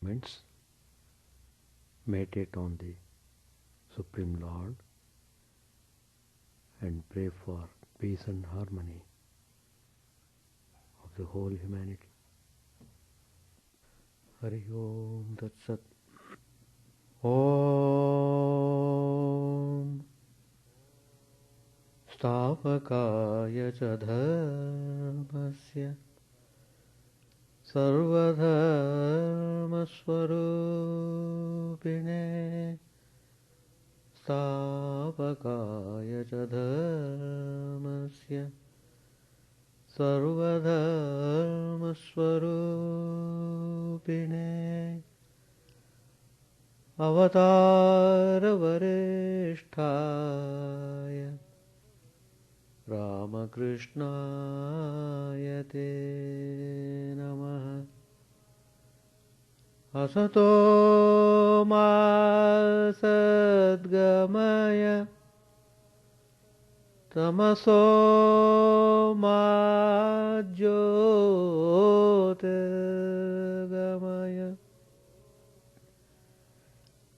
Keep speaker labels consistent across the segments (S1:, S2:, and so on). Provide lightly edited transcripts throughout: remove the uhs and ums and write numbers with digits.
S1: moments, meditate on the Supreme Lord and pray for peace and harmony of the whole humanity. Hari Om Tat Sat. Om Stavakaya Cha Dharmasya Sarvadharmaswarupine Stavakaya Cha Dharmasya Sarvadharmaswarupine Avataravarishthaya Ramakrishna Te Namaha. Asato ma sadgamaya Tamaso ma jyotirgamaya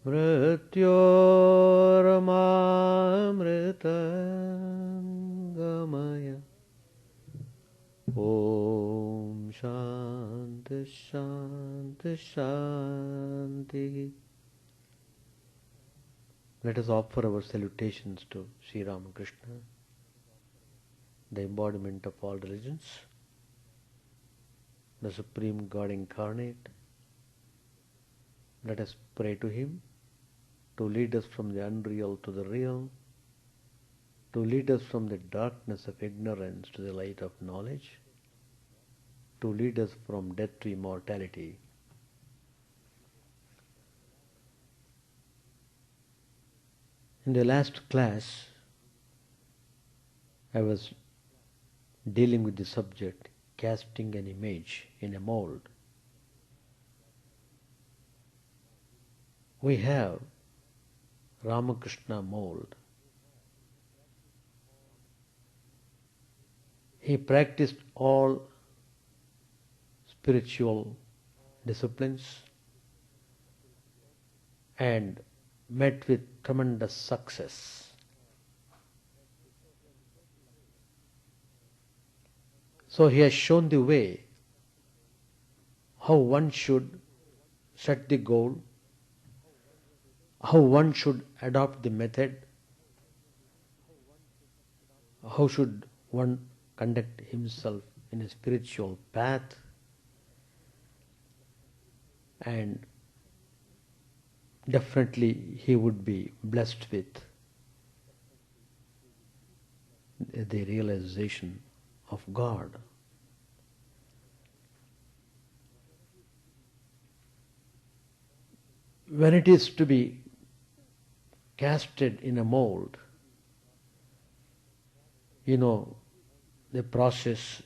S1: Mrityormamritangamaya. Om Shanti Shanti Shanti. Let us offer our salutations to Sri Ramakrishna, the embodiment of all religions, the Supreme God incarnate. Let us pray to Him to lead us from the unreal to the real, to lead us from the darkness of ignorance to the light of knowledge, to lead us from death to immortality. In the last class, I was dealing with the subject, casting an image in a mold. We have Ramakrishna Mould. He practiced all spiritual disciplines and met with tremendous success. So he has shown the way how one should set the goal, how one should adopt the method, how should one conduct himself in a spiritual path, and definitely he would be blessed with the realization of God. When it is to be casted in a mold, the process,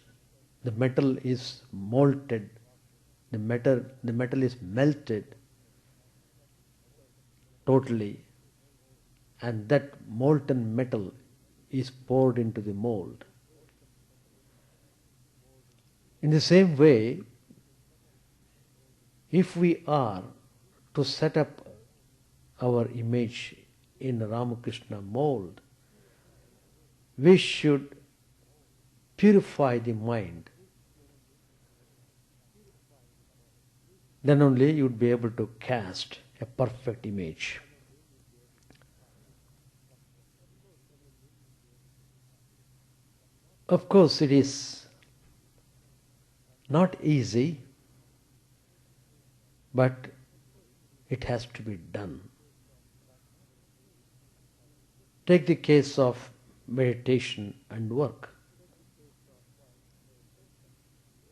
S1: the metal is molted, the metal is melted totally, and that molten metal is poured into the mold. In the same way, if we are to set up our image in Ramakrishna mold, we should purify the mind. Then only you would be able to cast a perfect image. Of course, it is not easy, but it has to be done. Take the case of meditation and work.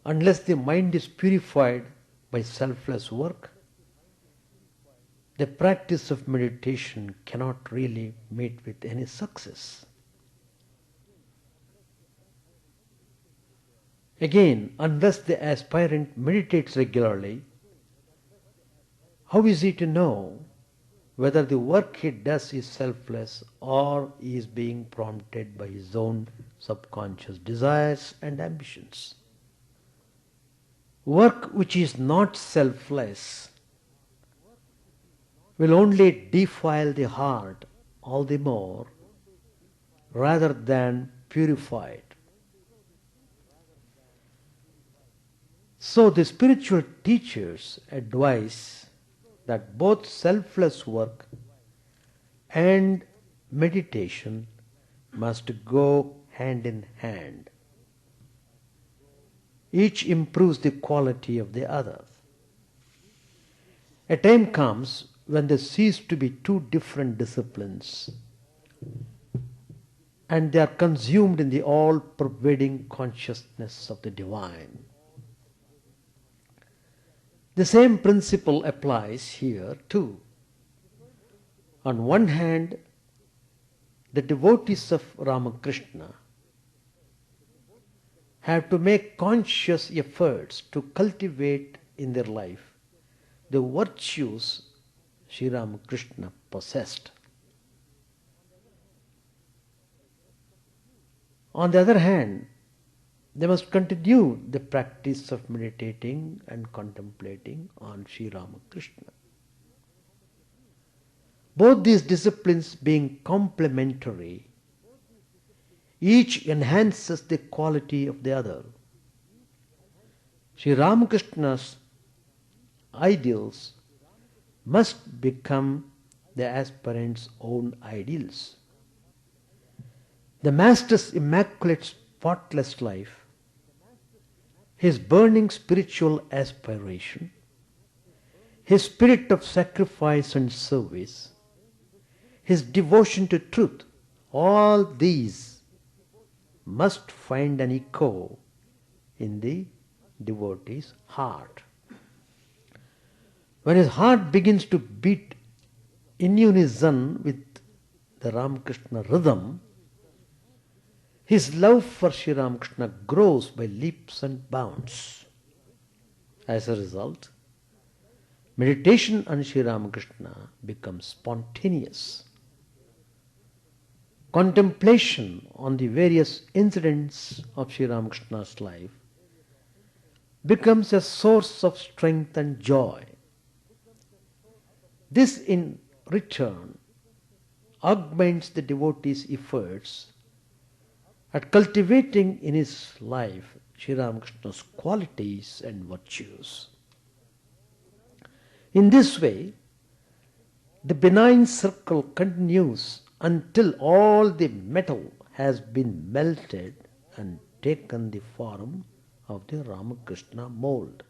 S1: Unless the mind is purified by selfless work, the practice of meditation cannot really meet with any success. Again, unless the aspirant meditates regularly, how is he to know whether the work he does is selfless or is being prompted by his own subconscious desires and ambitions? Work which is not selfless will only defile the heart all the more rather than purify it. So the spiritual teachers advise that both selfless work and meditation must go hand in hand. Each improves the quality of the other. A time comes when they cease to be two different disciplines and they are consumed in the all-pervading consciousness of the divine. The same principle applies here too. On one hand, the devotees of Ramakrishna have to make conscious efforts to cultivate in their life the virtues Sri Ramakrishna possessed. On the other hand, they must continue the practice of meditating and contemplating on Sri Ramakrishna. Both these disciplines being complementary, each enhances the quality of the other. Sri Ramakrishna's ideals must become the aspirant's own ideals. The Master's immaculate, spotless life, his burning spiritual aspiration, his spirit of sacrifice and service, his devotion to truth, all these must find an echo in the devotee's heart. When his heart begins to beat in unison with the Ramakrishna rhythm, his love for Sri Ramakrishna grows by leaps and bounds. As a result, meditation on Sri Ramakrishna becomes spontaneous. Contemplation on the various incidents of Sri Ramakrishna's life becomes a source of strength and joy. This in return augments the devotee's efforts at cultivating in his life Sri Ramakrishna's qualities and virtues. In this way, the benign circle continues until all the metal has been melted and taken the form of the Ramakrishna mould.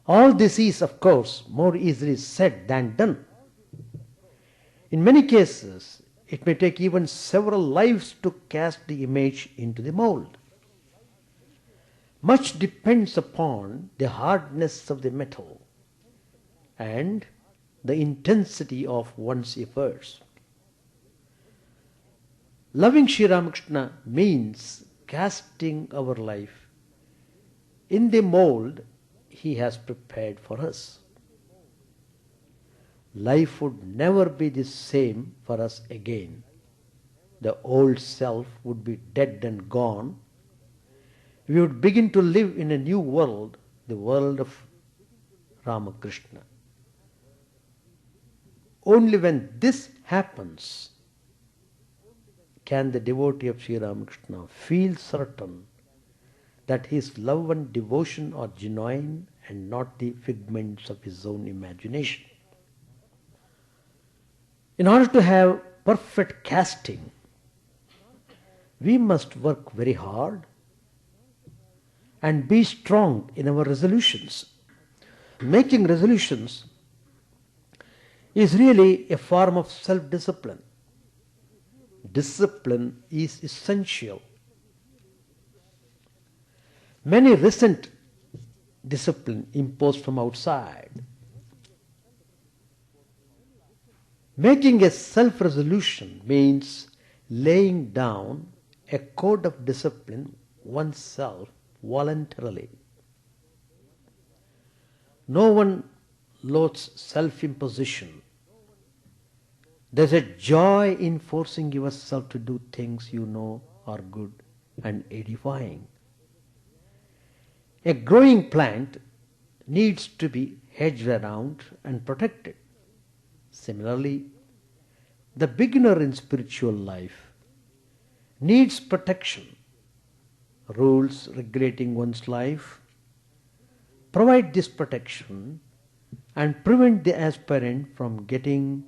S1: All this is, of course, more easily said than done. In many cases, it may take even several lives to cast the image into the mould. Much depends upon the hardness of the metal and the intensity of one's efforts. Loving Sri Ramakrishna means casting our life in the mould he has prepared for us. Life would never be the same for us again. The old self would be dead and gone. We would begin to live in a new world, the world of Ramakrishna. Only when this happens can the devotee of Sri Ramakrishna feel certain that his love and devotion are genuine and not the figments of his own imagination. In order to have perfect casting, we must work very hard and be strong in our resolutions. Making resolutions is really a form of self-discipline. Discipline is essential. Many resent discipline imposed from outside. Making a self-resolution means laying down a code of discipline oneself voluntarily. No one loathes self-imposition. There's a joy in forcing yourself to do things you know are good and edifying. A growing plant needs to be hedged around and protected. Similarly, the beginner in spiritual life needs protection. Rules regulating one's life provide this protection and prevent the aspirant from getting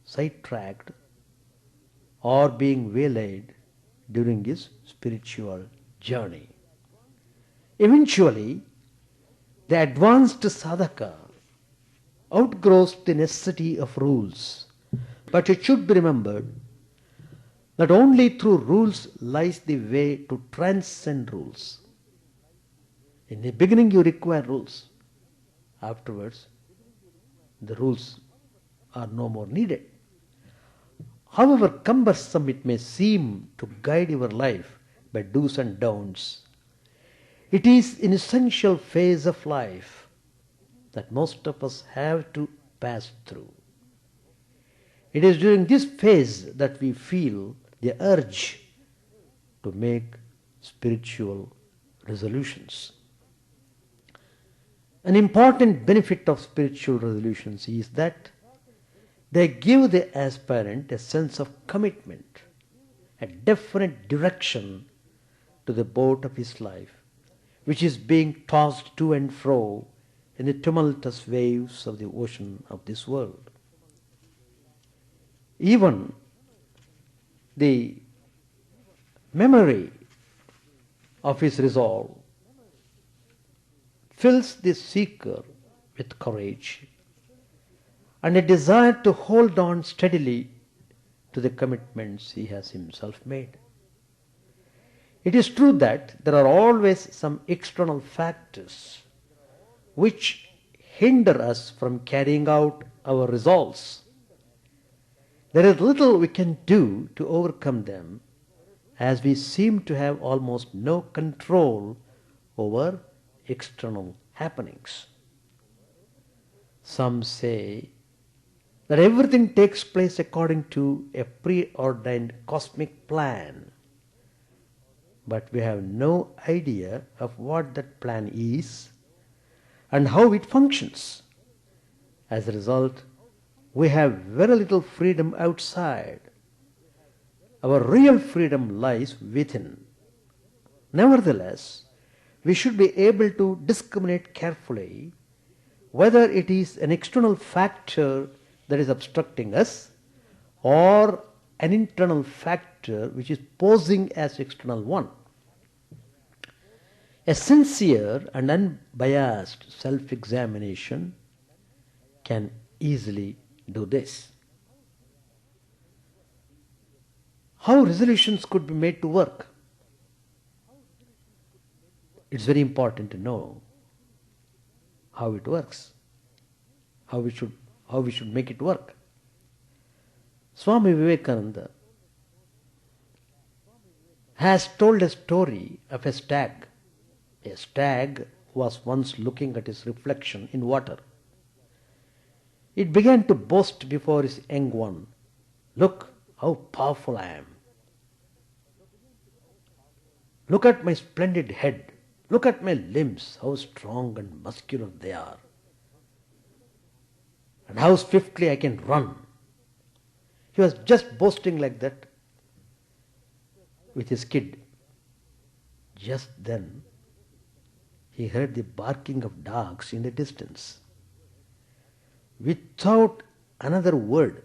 S1: sidetracked or being waylaid during his spiritual journey. Eventually, the advanced sadhaka outgrows the necessity of rules, but it should be remembered that only through rules lies the way to transcend rules. In the beginning you require rules. Afterwards, the rules are no more needed. However cumbersome it may seem to guide your life by do's and don'ts, it is an essential phase of life that most of us have to pass through. It is during this phase that we feel the urge to make spiritual resolutions. An important benefit of spiritual resolutions is that they give the aspirant a sense of commitment, a definite direction to the boat of his life, which is being tossed to and fro in the tumultuous waves of the ocean of this world. Even the memory of his resolve fills the seeker with courage and a desire to hold on steadily to the commitments he has himself made. It is true that there are always some external factors which hinder us from carrying out our resolves. There is little we can do to overcome them, as we seem to have almost no control over external happenings. Some say that everything takes place according to a preordained cosmic plan, but we have no idea of what that plan is and how it functions. As a result, we have very little freedom outside. Our real freedom lies within. Nevertheless, we should be able to discriminate carefully whether it is an external factor that is obstructing us or an internal factor which is posing as external one. A sincere and unbiased self-examination can easily do this. How resolutions could be made to work? It's very important to know how it works, how we should make it work. Swami Vivekananda has told a story of a stag. A stag was once looking at his reflection in water. It began to boast before his young one, "Look how powerful I am. Look at my splendid head. Look at my limbs, how strong and muscular they are. And how swiftly I can run." He was just boasting like that with his kid. Just then, he heard the barking of dogs in the distance. Without another word,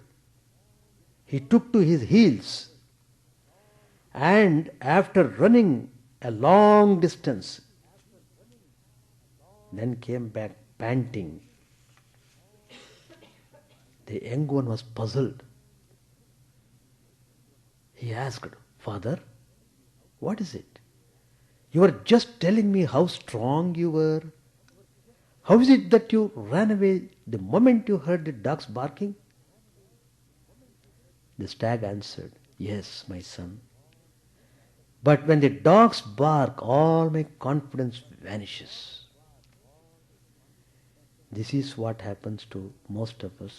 S1: he took to his heels and after running a long distance, then came back panting. The young one was puzzled. He asked, "Father, what is it? You were just telling me how strong you were. How is it that you ran away the moment you heard the dogs barking?" The stag answered, "Yes, my son. But when the dogs bark, all my confidence vanishes." This is what happens to most of us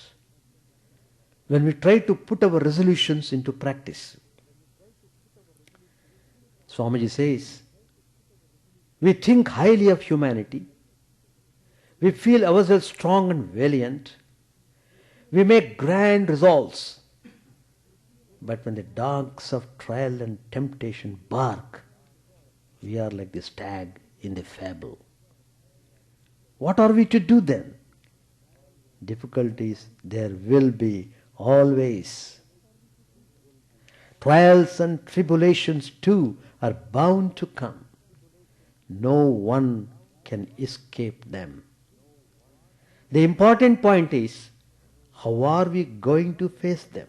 S1: when we try to put our resolutions into practice. Swamiji says, we think highly of humanity. We feel ourselves strong and valiant. We make grand resolves. But when the dogs of trial and temptation bark, we are like the stag in the fable. What are we to do then? Difficulties there will be always. Trials and tribulations too are bound to come. No one can escape them. The important point is, how are we going to face them?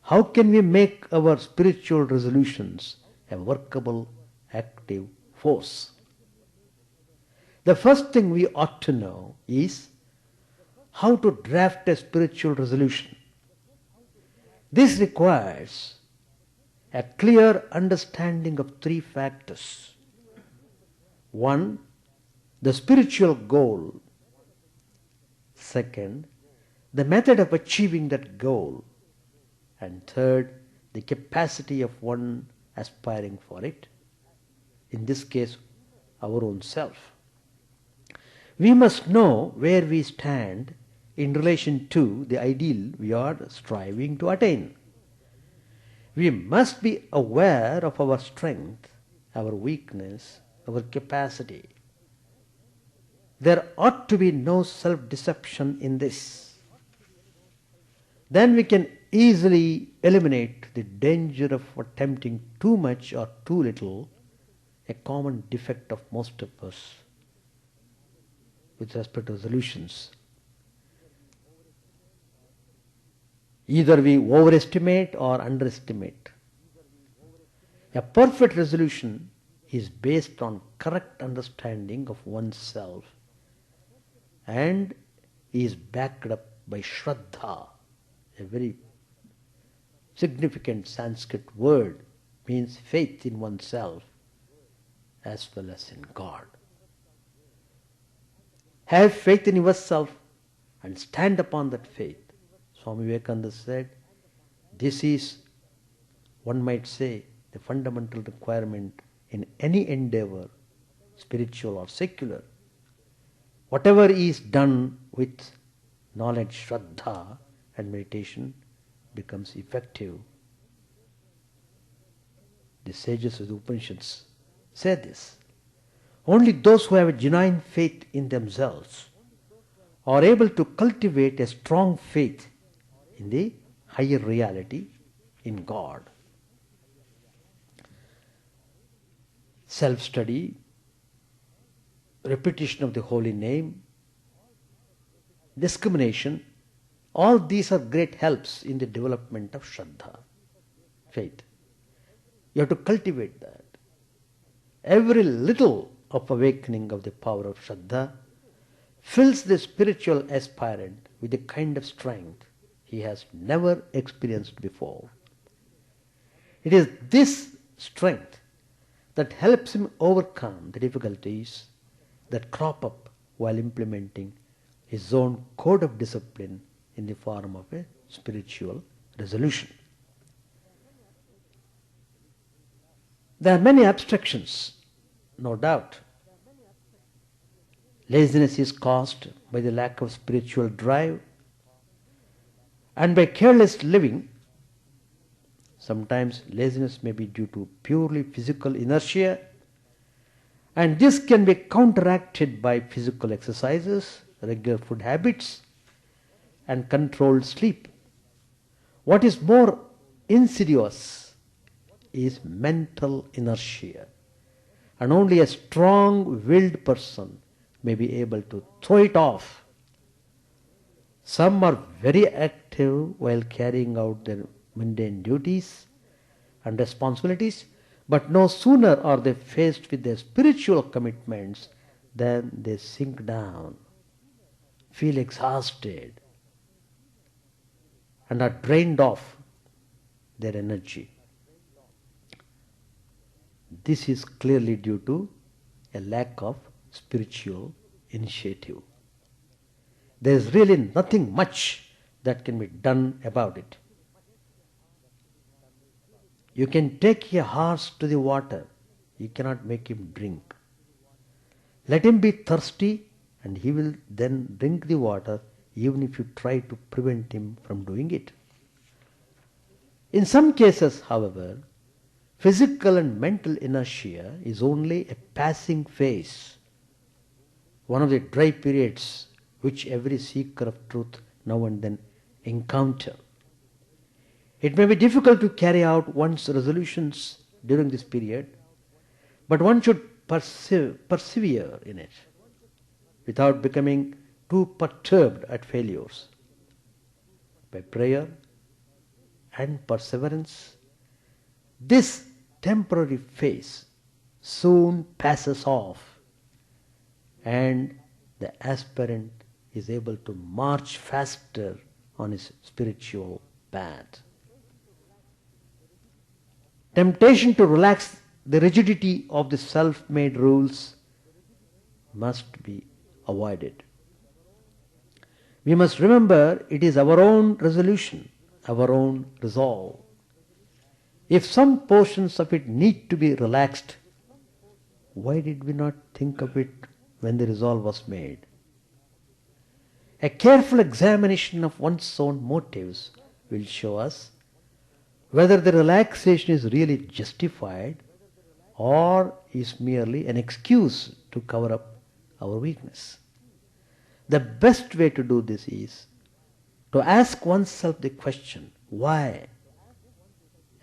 S1: How can we make our spiritual resolutions a workable, active force? The first thing we ought to know is how to draft a spiritual resolution. This requires a clear understanding of three factors. One, the spiritual goal. Second, the method of achieving that goal. And third, the capacity of one aspiring for it. In this case, our own self. We must know where we stand in relation to the ideal we are striving to attain. We must be aware of our strength, our weakness, our capacity. There ought to be no self-deception in this. Then we can easily eliminate the danger of attempting too much or too little, a common defect of most of us with respect to resolutions. Either we overestimate or underestimate. A perfect resolution is based on correct understanding of oneself and is backed up by Shraddha, a very significant Sanskrit word, means faith in oneself as well as in God. Have faith in yourself and stand upon that faith. Swami Vivekananda said, this is, one might say, the fundamental requirement in any endeavor, spiritual or secular. Whatever is done with knowledge, Shraddha and meditation becomes effective. The sages of the Upanishads say this. Only those who have a genuine faith in themselves are able to cultivate a strong faith in the higher reality, in God. Self-study, repetition of the holy name, discrimination, all these are great helps in the development of Shraddha, faith. You have to cultivate that. Every little of awakening of the power of Shraddha fills the spiritual aspirant with a kind of strength he has never experienced before. It is this strength that helps him overcome the difficulties that crop up while implementing his own code of discipline in the form of a spiritual resolution. There are many abstractions, no doubt. Laziness is caused by the lack of spiritual drive and by careless living. Sometimes laziness may be due to purely physical inertia, and this can be counteracted by physical exercises, regular food habits, and controlled sleep. What is more insidious is mental inertia, and only a strong-willed person may be able to throw it off. Some are very active while carrying out their mundane duties and responsibilities, but no sooner are they faced with their spiritual commitments than they sink down, feel exhausted, and are drained of their energy. This is clearly due to a lack of spiritual initiative. There is really nothing much that can be done about it. You can take a horse to the water, you cannot make him drink. Let him be thirsty and he will then drink the water even if you try to prevent him from doing it. In some cases, however, physical and mental inertia is only a passing phase, one of the dry periods which every seeker of truth now and then encounter. It may be difficult to carry out one's resolutions during this period, but one should persevere in it without becoming too perturbed at failures. By prayer and perseverance, this temporary phase soon passes off and the aspirant is able to march faster on his spiritual path. Temptation to relax the rigidity of the self-made rules must be avoided. We must remember it is our own resolution, our own resolve. If some portions of it need to be relaxed, why did we not think of it when the resolve was made? A careful examination of one's own motives will show us whether the relaxation is really justified or is merely an excuse to cover up our weakness. The best way to do this is to ask oneself the question, why?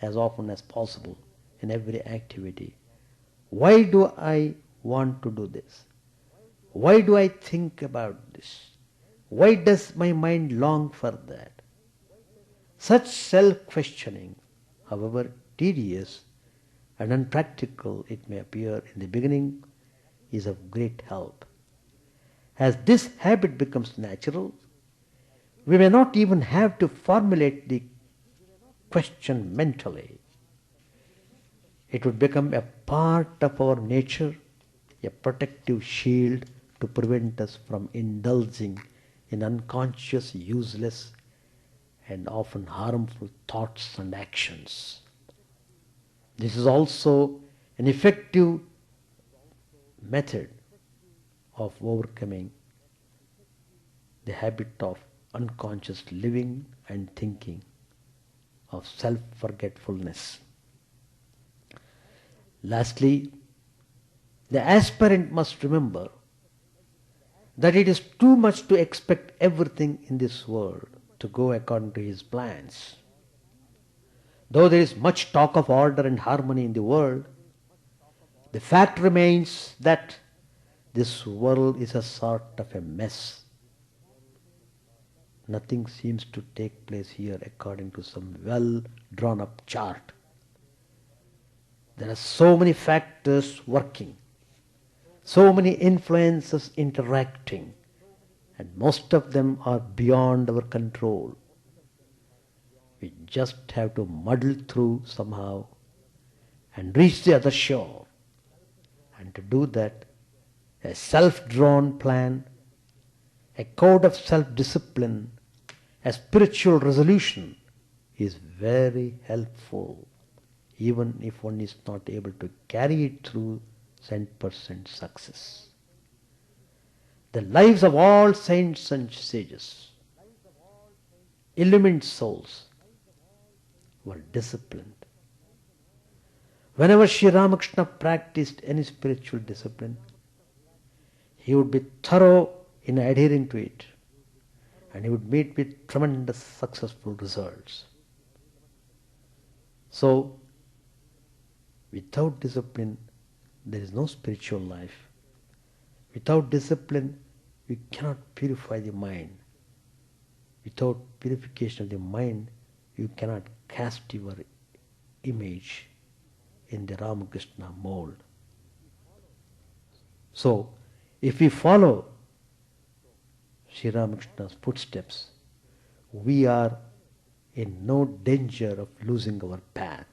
S1: As often as possible in every activity. Why do I want to do this? Why do I think about this? Why does my mind long for that? Such self-questioning, however tedious and unpractical it may appear in the beginning, is of great help. As this habit becomes natural, we may not even have to formulate the question mentally. It would become a part of our nature, a protective shield to prevent us from indulging in unconscious, useless, and often harmful thoughts and actions. This is also an effective method of overcoming the habit of unconscious living and thinking, of self-forgetfulness. Lastly, the aspirant must remember that it is too much to expect everything in this world to go according to his plans. Though there is much talk of order and harmony in the world, the fact remains that this world is a sort of a mess. Nothing seems to take place here according to some well drawn up chart. There are so many factors working, so many influences interacting, and most of them are beyond our control. We just have to muddle through somehow and reach the other shore. And to do that, a self-drawn plan, a code of self-discipline, a spiritual resolution is very helpful, even if one is not able to carry it through 100% success. The lives of all saints and sages, illumined souls, were disciplined. Whenever Sri Ramakrishna practiced any spiritual discipline, he would be thorough in adhering to it, and he would meet with tremendous successful results. So, without discipline, there is no spiritual life. Without discipline, we cannot purify the mind. Without purification of the mind, you cannot cast your image in the Ramakrishna mold. So, if we follow Sri Ramakrishna's footsteps, we are in no danger of losing our path.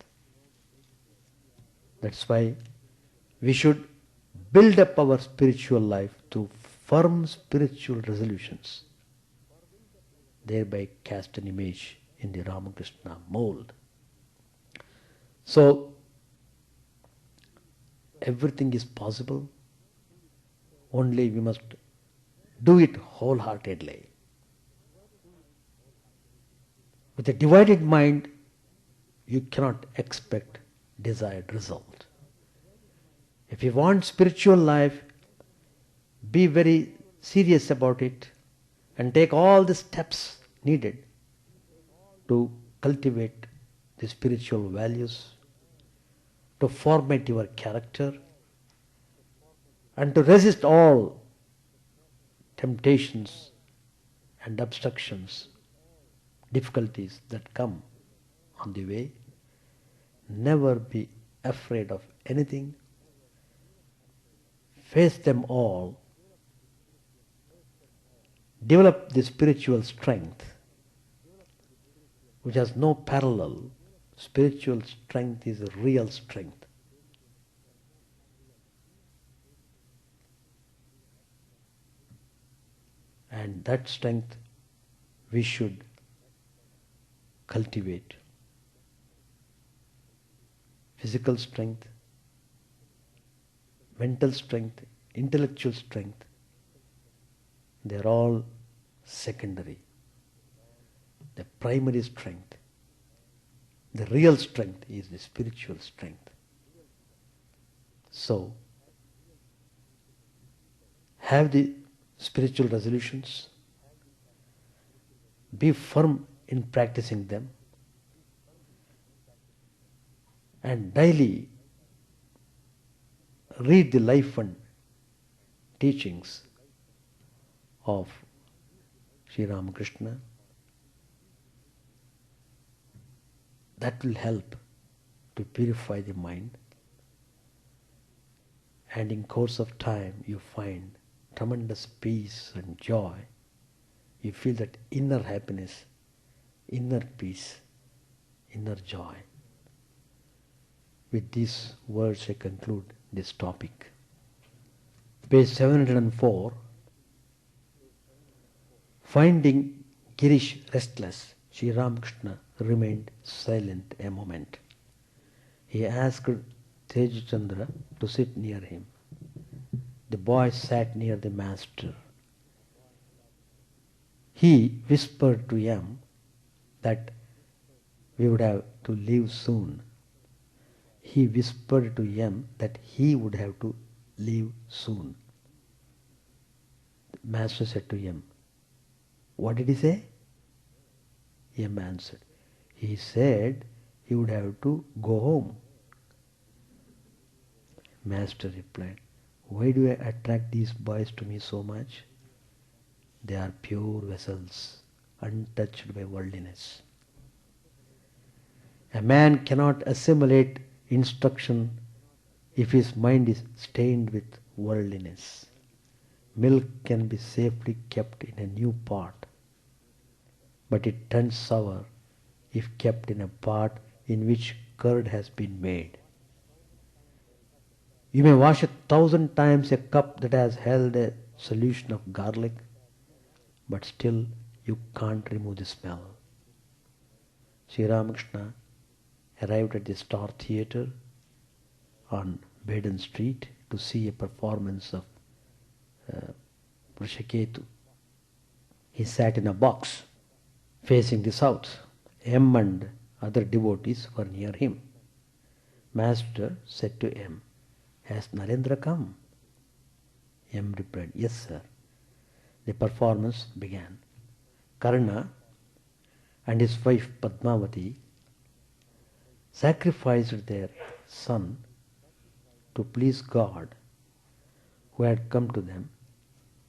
S1: That's why we should build up our spiritual life through firm spiritual resolutions, thereby cast an image in the Ramakrishna mold. So, everything is possible Only we must do it wholeheartedly. With a divided mind, you cannot expect desired result. If you want spiritual life, be very serious about it and take all the steps needed to cultivate the spiritual values, to formate your character, and to resist all temptations and obstructions, difficulties that come on the way. Never be afraid of anything. Face them all. Develop the spiritual strength, which has no parallel. Spiritual strength is a real strength. And that strength we should cultivate. Physical strength, mental strength, intellectual strength, they are all secondary. The primary strength, the real strength is the spiritual strength. So, have the spiritual resolutions, be firm in practicing them, and daily read the life and teachings of Sri Ramakrishna. That will help to purify the mind, and in course of time you find tremendous peace and joy. You feel that inner happiness, inner peace, inner joy. With these words I conclude this topic. Page 704. Finding Girish restless, Sri Ramakrishna remained silent a moment. He asked Tejchandra to sit near him. The boy sat near the master. He whispered to M that we would have to leave soon. He whispered to M that he would have to leave soon. The master said to M, "What did he say?" M answered, "He said he would have to go home." Master replied, "Why do I attract these boys to me so much? They are pure vessels, untouched by worldliness. A man cannot assimilate instruction if his mind is stained with worldliness. Milk can be safely kept in a new pot, but it turns sour if kept in a pot in which curd has been made. You may wash 1,000 times a cup that has held a solution of garlic, but still you can't remove the smell." Sri Ramakrishna arrived at the Star Theatre on Baden Street to see a performance of Vrishiketu. He sat in a box facing the south. M and other devotees were near him. Master said to M, "Has Narendra come?" M replied, "Yes, sir." The performance began. Karna and his wife Padmavati sacrificed their son to please God, who had come to them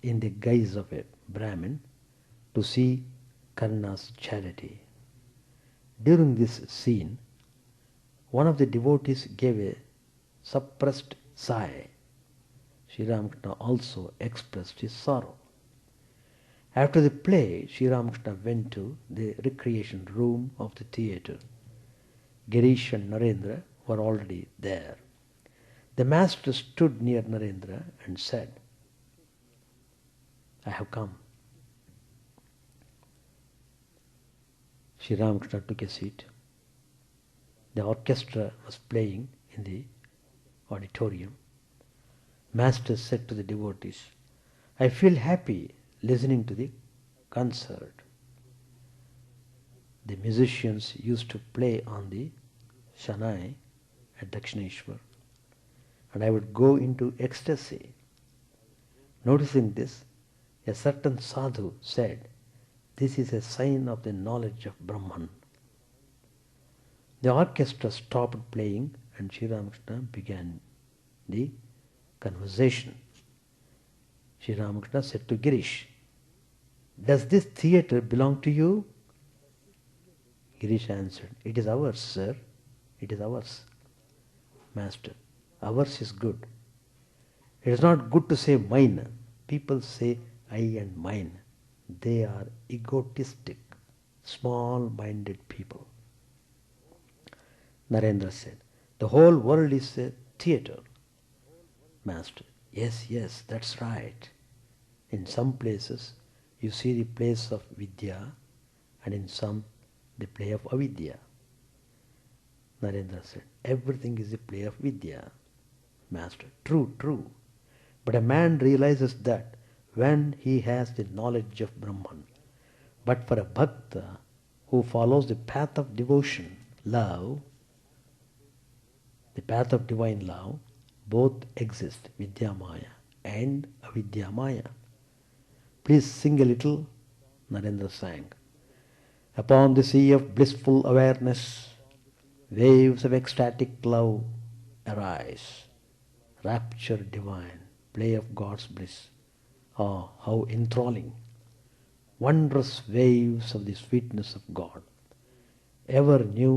S1: in the guise of a Brahmin to see Karna's charity. During this scene, one of the devotees gave a suppressed sigh. Sri Ramakrishna also expressed his sorrow. After the play, Sri Ramakrishna went to the recreation room of the theatre. Girish and Narendra were already there. The master stood near Narendra and said, "I have come." Sri Ramakrishna took a seat. The orchestra was playing in the auditorium. Master said to the devotees, I feel happy listening to the concert. The musicians used to play on the Shanai at Dakshineshwar, and I would go into ecstasy. Noticing this, a certain sadhu said, "This is a sign of the knowledge of Brahman." The orchestra stopped playing and Sri Ramakrishna began the conversation. Sri Ramakrishna said to Girish, "Does this theatre belong to you?" Girish answered, "It is ours, sir. It is ours." Master, "Ours is good. It is not good to say mine. People say I and mine. They are egotistic, small-minded people." Narendra said, "The whole world is a theatre." Master, "Yes, yes, that's right. In some places you see the place of Vidya and in some the play of Avidya." Narendra said, "Everything is a play of Vidya." Master, "True, true. But a man realizes that when he has the knowledge of Brahman. But for a bhakta who follows the path of devotion, love, the path of divine love, both exist, Vidya Maya and Avidya Maya." "Please sing a little." Narendra sang. "Upon the sea of blissful awareness, waves of ecstatic love arise. Rapture divine, play of God's bliss. Ah, how enthralling! Wondrous waves of the sweetness of God, ever new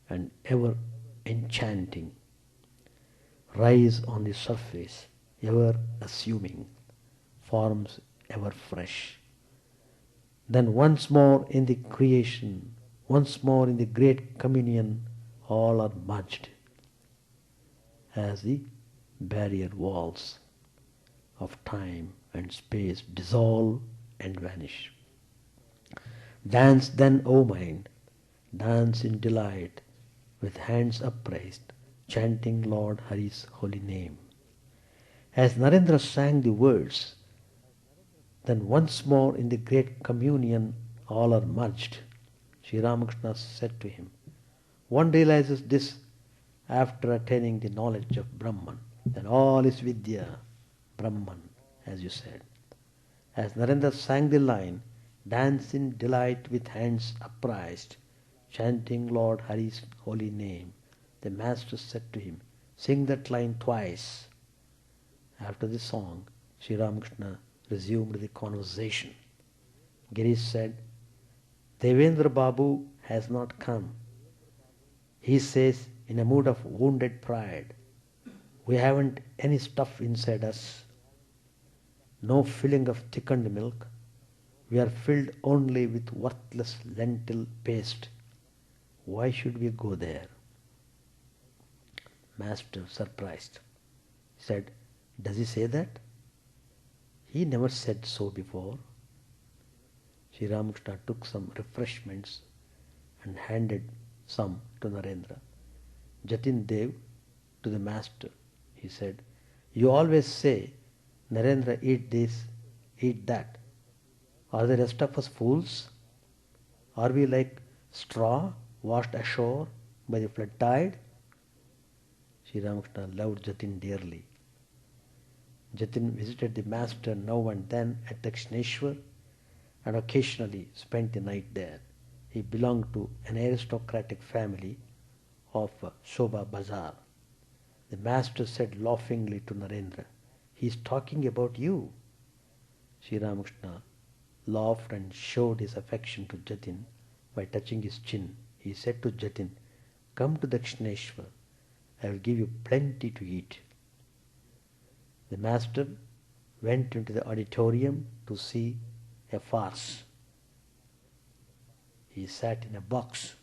S1: and ever enchanting, rise on the surface, ever assuming forms ever fresh. Then once more in the creation, once more in the great communion, all are merged as the barrier walls of time and space dissolve and vanish. Dance then, O mind, dance in delight, with hands upraised, chanting Lord Hari's holy name." As Narendra sang the words, "Then once more in the great communion all are merged," Sri Ramakrishna said to him, "One realizes this after attaining the knowledge of Brahman. Then all is Vidya, Brahman, as you said." As Narendra sang the line, "Dance in delight with hands upraised, chanting Lord Hari's holy name," the master said to him, "Sing that line twice." After the song, Sri Ramakrishna resumed the conversation. Girish said, "Devendra Babu has not come. He says in a mood of wounded pride, 'We haven't any stuff inside us. No filling of thickened milk. We are filled only with worthless lentil paste. Why should we go there?'" Master, surprised, said, "Does he say that? He never said so before." Sri Ramakrishna took some refreshments and handed some to Narendra. "Jatin Dev, to the master," he said, "you always say, 'Narendra, eat this, eat that.' Are the rest of us fools? Are we like straw washed ashore by the flood tide?" Sri Ramakrishna loved Jatin dearly. Jatin visited the master now and then at Dakshineshwar and occasionally spent the night there. He belonged to an aristocratic family of Shobha Bazar. The master said laughingly to Narendra, "He is talking about you." Sri Ramakrishna laughed and showed his affection to Jatin by touching his chin. He said to Jatin, "Come to Dakshineshwar. I will give you plenty to eat." The master went into the auditorium to see a farce. He sat in a box.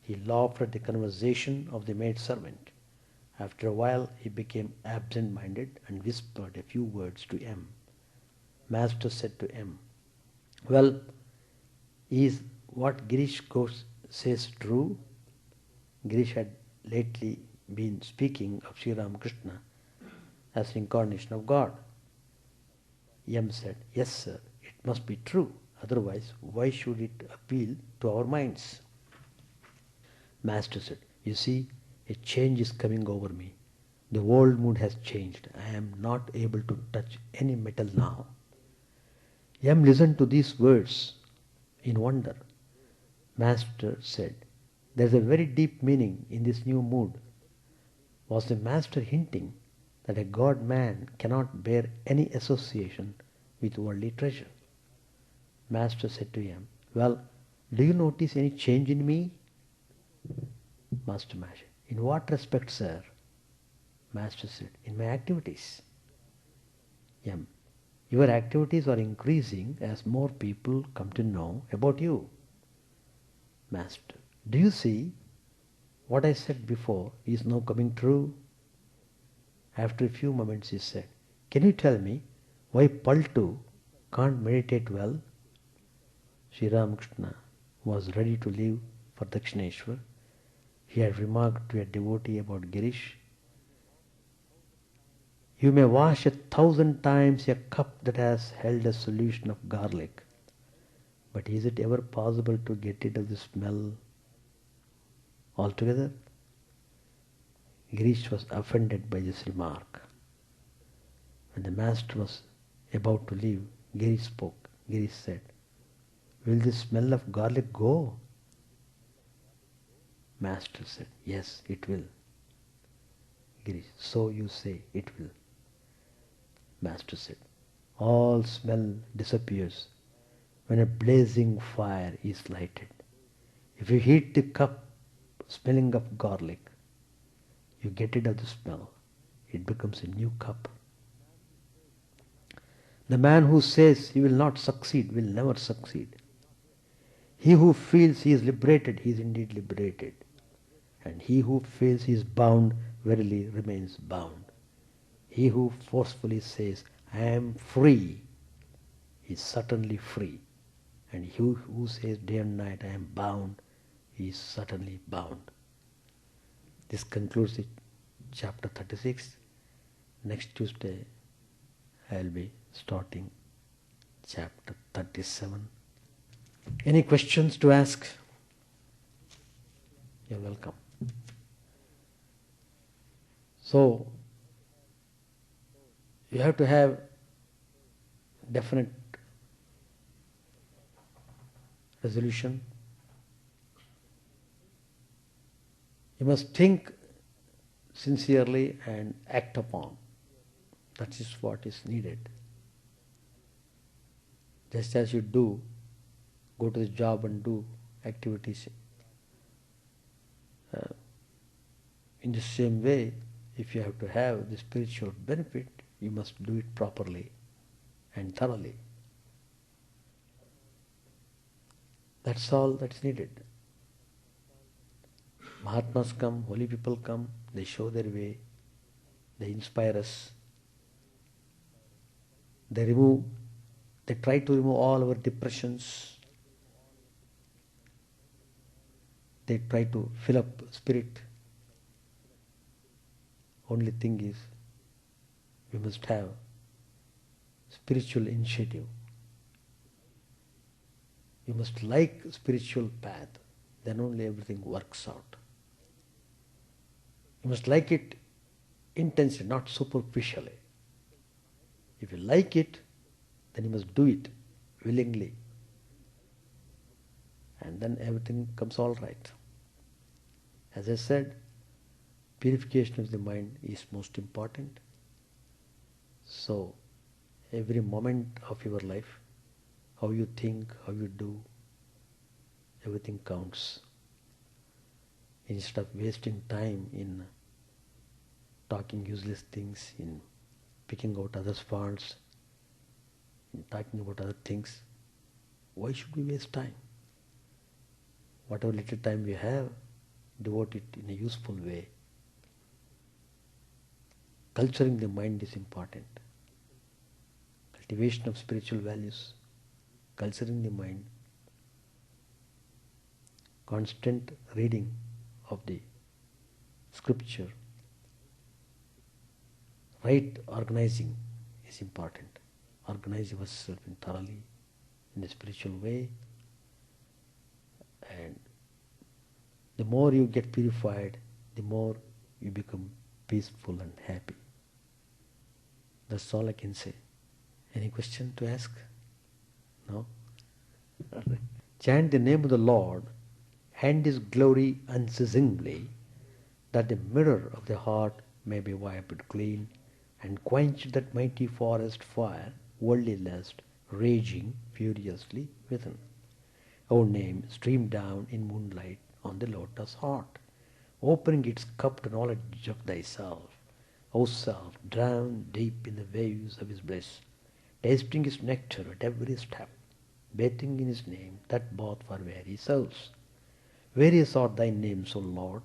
S1: He laughed at the conversation of the maidservant. After a while he became absent-minded and whispered a few words to M. Master said to M, "Well, is what Girish Ghosh says true?" Girish had lately been speaking of Sri Ramakrishna as an incarnation of God. M said, yes sir, it must be true. Otherwise, why should it appeal to our minds? Master said, you see, a change is coming over me. The old mood has changed. I am not able to touch any metal now. M listened to these words in wonder. Master said, there is a very deep meaning in this new mood. Was the master hinting that a god man cannot bear any association with worldly treasure? Master said to him, well, do you notice any change in me? Master, in what respect, sir? Master said, in my activities. M, your activities are increasing as more people come to know about you. Master, do you see what I said before is now coming true? After a few moments he said, can you tell me why Paltu can't meditate well? Sri Ramakrishna was ready to leave for Dakshineshwar. He had remarked to a devotee about Girish, you may wash 1,000 times a cup that has held a solution of garlic, but is it ever possible to get rid of the smell altogether? Girish was offended by this remark. When the master was about to leave, Girish spoke. Girish said, will the smell of garlic go? Master said, yes, it will. Girish, so you say it will. Master said, all smell disappears when a blazing fire is lighted. If you heat the cup smelling of garlic, you get rid of the smell. It becomes a new cup. The man who says he will not succeed will never succeed. He who feels he is liberated, he is indeed liberated. And he who feels he is bound, verily remains bound. He who forcefully says, I am free, is certainly free. And he who says day and night, I am bound, he is certainly bound. This concludes the chapter 36. Next Tuesday, I will be starting chapter 37. Any questions to ask? You're welcome. So, you have to have definite resolution. You must think sincerely and act upon. That is what is needed. Just as you do, go to the job and do activities. In the same way, if you have to have the spiritual benefit, you must do it properly and thoroughly. That's all that's needed. Mahatmas come, holy people come, they show their way, they inspire us. They try to remove all our depressions. They try to fill up spirit. Only thing is, we must have spiritual initiative. You must like spiritual path, then only everything works out. You must like it intensely, not superficially. If you like it, then you must do it willingly. And then everything comes all right. As I said, purification of the mind is most important. So, every moment of your life, how you think, how you do, everything counts. Instead of wasting time in talking useless things, in picking out others' faults, in talking about other things, why should we waste time? Whatever little time we have, devote it in a useful way. Culturing the mind is important. Cultivation of spiritual values, culturing the mind, constant reading of the scripture, right organizing is important. organize yourself thoroughly in a spiritual way, and the more you get purified, the more you become peaceful and happy. That's all I can say. Any question to ask? No? Chant the name of the Lord and His glory unceasingly, that the mirror of the heart may be wiped clean, and quench that mighty forest fire, worldly lust, raging furiously within. Our name streamed down in moonlight on the lotus heart, opening its cup to knowledge of thyself, O self, drowned deep in the waves of his bliss, tasting his nectar at every step, bathing in his name that bath for weary souls. Various are thy names, O Lord,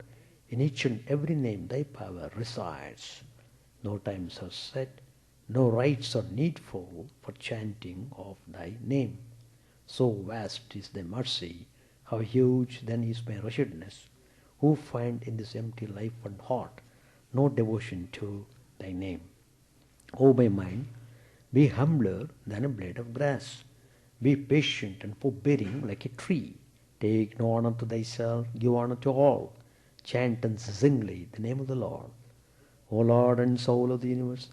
S1: in each and every name thy power resides. No times are set, no rites are needful for chanting of thy name. So vast is thy mercy, how huge then is my wretchedness, who find in this empty life and heart no devotion to thy name. O my mind, be humbler than a blade of grass. Be patient and forbearing like a tree. Take no honor to thyself, give honor to all. Chant unceasingly the name of the Lord. O Lord and soul of the universe,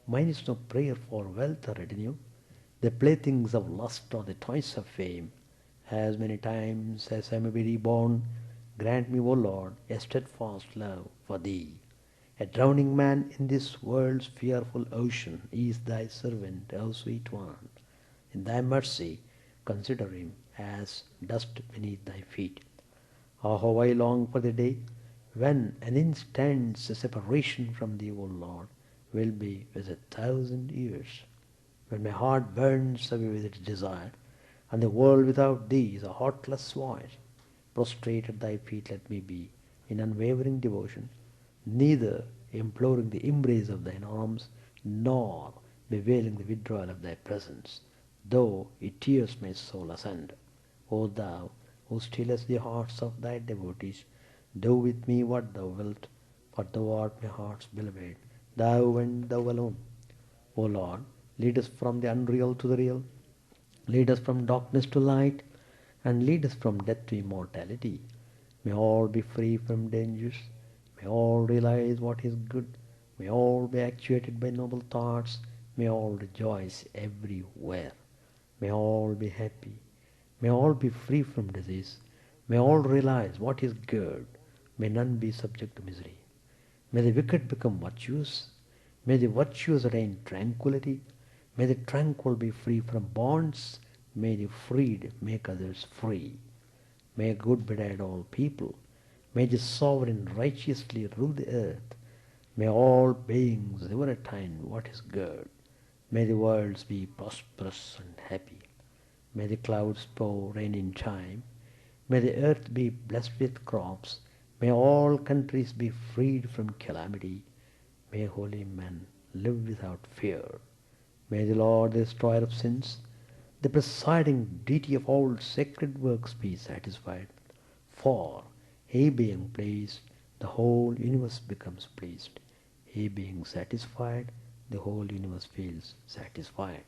S1: mine is no prayer for wealth or retinue, the playthings of lust or the toys of fame. As many times as I may be reborn, grant me, O Lord, a steadfast love for thee. A drowning man in this world's fearful ocean is thy servant, O sweet one. In thy mercy, consider him as dust beneath thy feet. Ah, how I long for the day when an instant's separation from thee, O Lord, will be as 1,000 years. When my heart burns away with its desire, and the world without thee is a heartless void, prostrate at thy feet let me be, in unwavering devotion, neither imploring the embrace of thine arms, nor bewailing the withdrawal of thy presence, though it tears my soul asunder. O thou, who stillest the hearts of thy devotees, do with me what thou wilt, for thou art my heart's beloved, thou and thou alone. O Lord, lead us from the unreal to the real, lead us from darkness to light, and lead us from death to immortality. May all be free from dangers, may all realize what is good, may all be actuated by noble thoughts, may all rejoice everywhere, may all be happy, may all be free from disease, may all realize what is good, may none be subject to misery. May the wicked become virtuous, may the virtuous attain tranquility, may the tranquil be free from bonds, may the freed make others free. May good betide all people, may the sovereign righteously rule the earth, may all beings ever attain what is good, may the worlds be prosperous and happy, may the clouds pour rain in time, may the earth be blessed with crops, may all countries be freed from calamity, may holy men live without fear. May the Lord, the destroyer of sins, the presiding deity of all sacred works, be satisfied. For he being pleased, the whole universe becomes pleased. He being satisfied, the whole universe feels satisfied.